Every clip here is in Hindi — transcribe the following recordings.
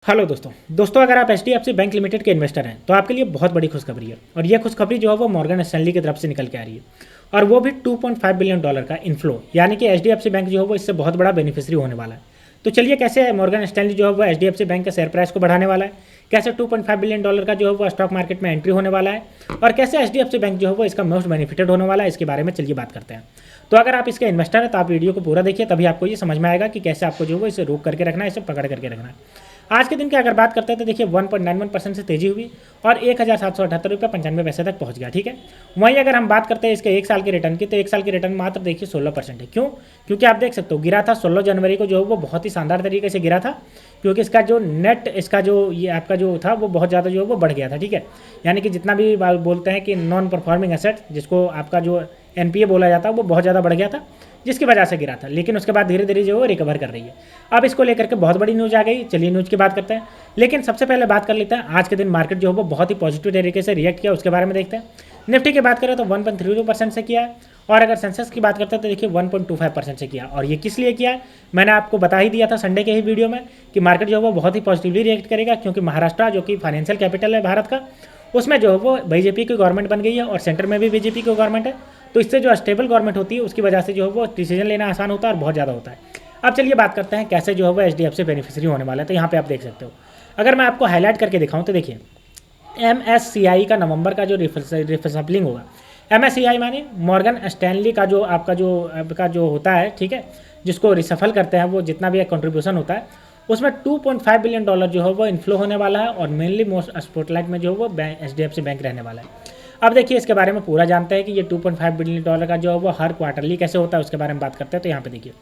हेलो दोस्तों अगर आप एचडीएफसी बैंक लिमिटेड के इन्वेस्टर हैं तो आपके लिए बहुत बड़ी खुशखबरी है। और ये खुशखबरी जो है वो मॉर्गन स्टैनली की तरफ से निकल के आ रही है, और वो भी 2.5 बिलियन डॉलर का इन्फ्लो, यानी कि एचडीएफसी बैंक जो है वो इससे बहुत बड़ा बेनिफिशियरी होने वाला है। तो चलिए कैसे मॉर्गन स्टैनली जो है वो एचडीएफसी बैंक के शेयर प्राइस को बढ़ाने वाला है, कैसे 2.5 बिलियन डॉलर का जो है वो स्टॉक मार्केट में एंट्री होने वाला है, और कैसे एचडीएफसी बैंक जो है वो इसका मोस्ट बेनिफिटेड होने वाला है, इसके बारे में चलिए बात करते हैं। तो अगर आप इसके इन्वेस्टर हैं तो आप वीडियो को पूरा देखिए, तभी आपको ये समझ में आएगा कि कैसे आपको जो है वो इसे रोक करके रखना है, इसे पकड़ करके रखना है। आज के दिन की अगर बात करते हैं तो देखिए 1.91% से तेजी हुई और 1778 रुपये 95 पैसे तक पहुंच गया। ठीक है, वहीं अगर हम बात करते हैं इसके एक साल के रिटर्न की, तो एक साल की रिटर्न मात्र देखिए 16% है। क्यों? क्योंकि आप देख सकते हो गिरा था 16 जनवरी को, जो है वो बहुत ही शानदार तरीके से गिरा था, क्योंकि इसका जो नेट, इसका जो ये आपका जो था वो बहुत ज़्यादा जो है वो बढ़ गया था। ठीक है, यानी कि जितना भी बोलते हैं कि नॉन परफॉर्मिंग एसेट, जिसको आपका जो एनपीए बोला जाता है, वो बहुत ज़्यादा बढ़ गया था, जिसकी वजह से गिरा था। लेकिन उसके बाद धीरे धीरे जो है रिकवर कर रही है। अब इसको लेकर के बहुत बड़ी न्यूज़ आ गई। चलिए न्यूज़ की बात करते हैं, लेकिन सबसे पहले बात कर लेते हैं आज के दिन मार्केट जो है वो बहुत ही पॉजिटिव तरीके से रिएक्ट किया, उसके बारे में देखते हैं। निफ्टी की बात करें तो 1.32% से किया है, और अगर सेंसेक्स की बात करते हैं तो देखिए 1.25% से किया। और ये किस लिए किया है, मैंने आपको बता ही दिया था संडे के ही वीडियो में कि मार्केट जो है वो बहुत ही पॉजिटिवली रिएक्ट करेगा, क्योंकि महाराष्ट्र जो कि फाइनेंशियल कैपिटल है भारत का, उसमें जो है वो बीजेपी की गवर्नमेंट बन गई है, और सेंटर में भी बीजेपी की गवर्नमेंट है। तो इससे जो स्टेबल गवर्नमेंट होती है उसकी वजह से जो है वो डिसीजन लेना आसान होता है और बहुत ज़्यादा होता है। अब चलिए बात करते हैं कैसे जो है वो एचडीएफसी बेनिफिशियरी होने वाला है। तो यहाँ पे आप देख सकते हो, अगर मैं आपको हाईलाइट करके दिखाऊं तो देखिए एमएससीआई का नवंबर का जो रिफसपलिंग होगा, एमएससीआई माने मॉर्गन स्टैनली का जो आपका जो होता है, ठीक है, जिसको रिसफल करते हैं, वो जितना भी कंट्रीब्यूशन होता है उसमें 2.5 बिलियन डॉलर जो है वो इन्फ्लो होने वाला है, और मेनली मोस्ट स्पॉटलाइट में जो है वो एचडीएफसी बैंक रहने वाला है। अब देखिए इसके बारे में पूरा जानते हैं कि ये 2.5 बिलियन डॉलर का जो है वो हर क्वार्टरली कैसे होता है, उसके बारे में बात करते हैं। तो यहाँ पे देखिए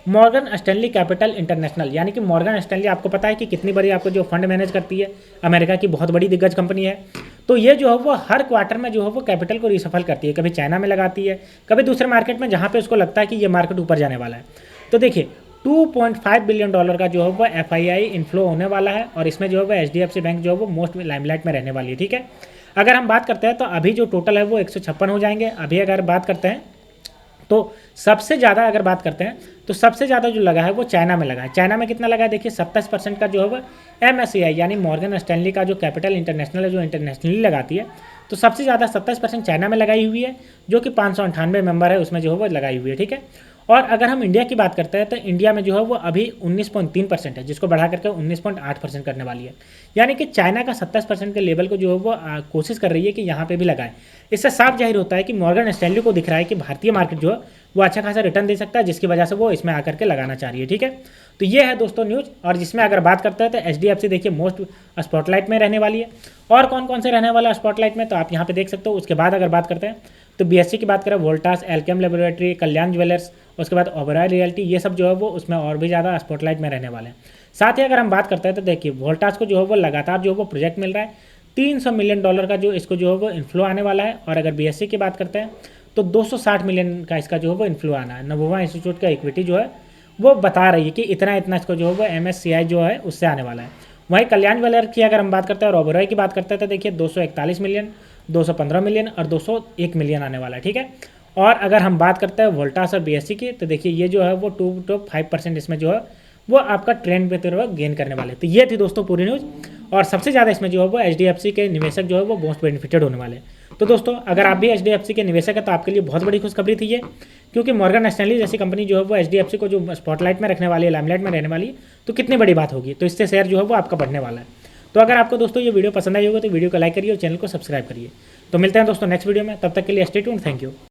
मॉर्गन स्टैनली कैपिटल इंटरनेशनल, यानी कि मॉर्गन स्टैनली आपको पता है कि कितनी बड़ी आपको जो फंड मैनेज करती है, अमेरिका की बहुत बड़ी दिग्गज कंपनी है। तो ये जो है वो हर क्वार्टर में जो है वो कैपिटल को रिसफल करती है, कभी चाइना में लगाती है, कभी दूसरे मार्केट में, जहाँ पे उसको लगता है कि ये मार्केट ऊपर जाने वाला है। तो देखिए 2.5 बिलियन डॉलर का जो है वो एफआईआई इन्फ्लो होने वाला है, और इसमें जो है वो एचडीएफसी बैंक जो है वो मोस्ट लाइमलाइट में रहने वाली है। ठीक है, अगर हम बात करते हैं तो अभी जो टोटल है वो 156 हो जाएंगे। अभी अगर बात करते हैं तो सबसे ज़्यादा, अगर बात करते हैं तो सबसे ज़्यादा जो लगा है वो चाइना में लगा है। चाइना में कितना लगा है देखिए 27% का जो है वो एमएससीआई यानी मॉर्गन स्टैनली का जो कैपिटल इंटरनेशनल है, जो इंटरनेशनली लगाती है, तो सबसे ज़्यादा 27% चाइना में लगाई हुई है, जो कि 598 मेंबर है उसमें जो है वो लगाई हुई है। ठीक है, और अगर हम इंडिया की बात करते हैं तो इंडिया में जो है वो अभी 19.3% है, जिसको बढ़ा करके 19.8% करने वाली है। यानी कि चाइना का 27% के लेवल को जो है वो कोशिश कर रही है कि यहाँ पे भी लगाए। इससे साफ जाहिर होता है कि मॉर्गन स्टैनली को दिख रहा है कि भारतीय मार्केट जो है वो अच्छा खासा रिटर्न दे सकता है, जिसकी वजह से वो इसमें आकर के लगाना चाह रही है। ठीक है, तो ये है दोस्तों न्यूज़। और जिसमें अगर बात करते हैं तो एचडीएफसी देखिए मोस्ट स्पॉटलाइट में रहने वाली है। और कौन कौन से रहने वाला है स्पॉटलाइट में, तो आप यहाँ पे देख सकते हो। उसके बाद अगर बात करते हैं तो बीएससी की बात करें, वोल्टास, एल्केम लेबोरेटरी, कल्याण ज्वेलर्स, उसके बाद ओबेरॉय रियल्टी, ये सब जो है वो उसमें और भी ज़्यादा स्पॉटलाइट में रहने वाले हैं। साथ ही अगर हम बात करते हैं तो देखिए वोल्टास को जो है वो लगातार जो है वो प्रोजेक्ट मिल रहा है, 300 मिलियन डॉलर का जो इसको जो है वो इन्फ्लो आने वाला है। और अगर बीएससी की बात करते हैं तो 260 मिलियन का इसका जो है वो इन्फ्लो आना है। नवोवा इंस्टीट्यूट का इक्विटी जो है वो बता रही है कि इतना इतना इसको जो है वो एमएससीआई जो है उससे आने वाला है। वहीं कल्याण ज्वेलर की अगर हम बात करते हैं और ओबेरॉय की बात करते हैं तो देखिए 241 मिलियन, 215 मिलियन और 201 मिलियन आने वाला है। ठीक है, और अगर हम बात करते हैं वोल्टास और बीएससी की, तो देखिए ये जो है वो 2.5% इसमें जो है वो आपका ट्रेंड पे तो गेन करने वाले। तो ये थी दोस्तों पूरी न्यूज़, और सबसे ज़्यादा इसमें जो है वो एचडीएफसी के निवेशक जो है वो मोस्ट बेनिफिटेड होने वाले हैं। तो दोस्तों अगर आप भी एचडीएफसी के निवेशक हैं तो आपके लिए बहुत बड़ी खुशखबरी थी ये, क्योंकि मॉर्गन स्टैनली जैसी कंपनी जो है वो एचडीएफसी को जो स्पॉटलाइट में रखने वाली है, लाइमलाइट में रहने वाली है, तो कितनी बड़ी बात होगी। तो इससे शेयर जो है वो आपका बढ़ने वाला है। तो अगर आपको दोस्तों ये वीडियो पसंद आई होगा तो वीडियो को लाइक करिए और चैनल को सब्सक्राइब करिए। तो मिलते हैं दोस्तों नेक्स्ट वीडियो में, तब तक के लिए स्टे ट्यून्ड, थैंक यू।